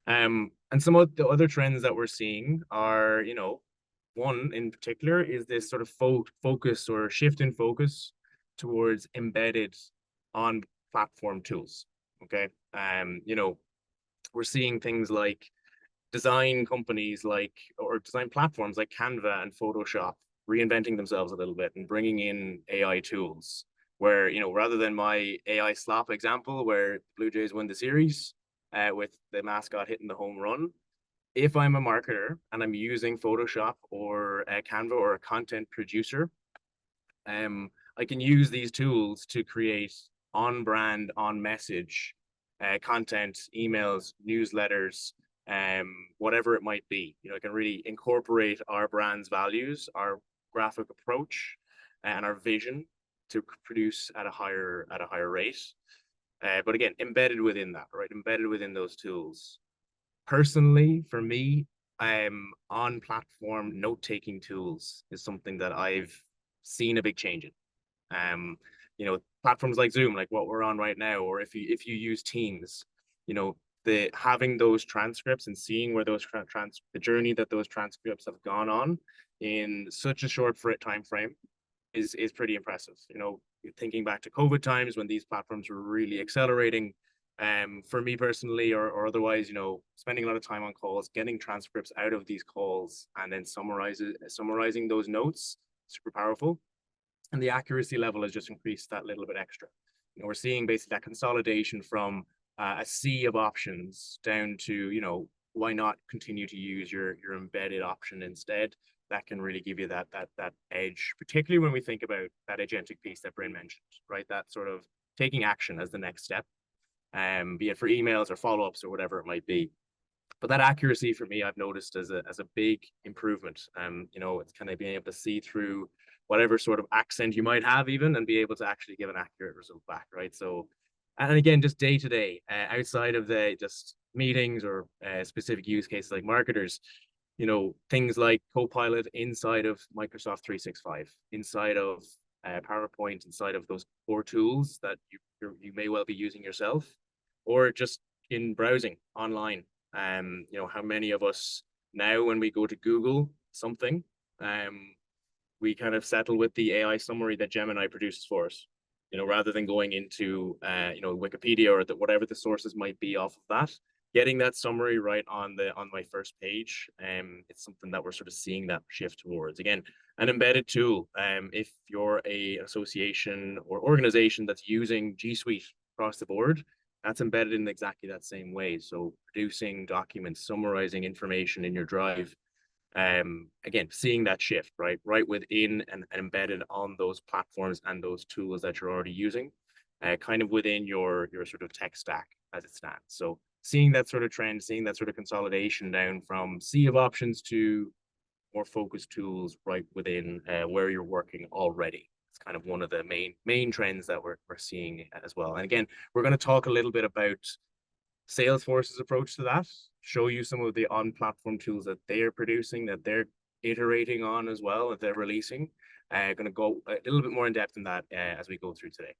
And some of the other trends that we're seeing are, one in particular is this sort of focus or shift in focus towards embedded on platform tools. Okay. We're seeing things like design companies or design platforms like Canva and Photoshop reinventing themselves a little bit and bringing in AI tools where, rather than my AI slop example where Blue Jays win the series with the mascot hitting the home run, if I'm a marketer and I'm using Photoshop or Canva or a content producer, I can use these tools to create on brand, on message content, emails, newsletters, whatever it might be. I can really incorporate our brand's values, our graphic approach, and our vision to produce at a higher rate. But again, embedded within that, right? Embedded within those tools. Personally, for me, on platform note-taking tools is something that I've seen a big change in. Platforms like Zoom, like what we're on right now, or if you use Teams, the having those transcripts and seeing where those the journey that those transcripts have gone on in such a short time frame is pretty impressive. Thinking back to COVID times when these platforms were really accelerating, for me personally or otherwise, spending a lot of time on calls, getting transcripts out of these calls and then summarizing those notes, super powerful. And the accuracy level has just increased that little bit extra. We're seeing basically that consolidation from a sea of options down to, why not continue to use your embedded option instead? That can really give you that edge, particularly when we think about that agentic piece that Bryn mentioned, right? That sort of taking action as the next step, be it for emails or follow-ups or whatever it might be. But that accuracy for me, I've noticed as a big improvement. It's kind of being able to see through whatever sort of accent you might have even and be able to actually give an accurate result back, right? So, and again, just day to day, outside of the just meetings or specific use cases like marketers, things like Copilot inside of Microsoft 365, inside of PowerPoint, inside of those core tools that you may well be using yourself, or just in browsing online. How many of us now, when we go to Google something, we kind of settle with the AI summary that Gemini produces for us, rather than going into, Wikipedia or whatever the sources might be off of that. Getting that summary right on my first page, it's something that we're sort of seeing that shift towards. Again, an embedded tool. If you're a association or organization that's using G Suite across the board, that's embedded in exactly that same way. So producing documents, summarizing information in your drive, again, seeing that shift right within and embedded on those platforms and those tools that you're already using, kind of within your sort of tech stack as it stands. So seeing that sort of trend, seeing that sort of consolidation down from sea of options to more focused tools right within where you're working already. It's kind of one of the main trends that we're seeing as well. And again, we're going to talk a little bit about Salesforce's approach to that, show you some of the on-platform tools that they're producing, that they're iterating on as well, that they're releasing. Going to go a little bit more in depth in that as we go through today.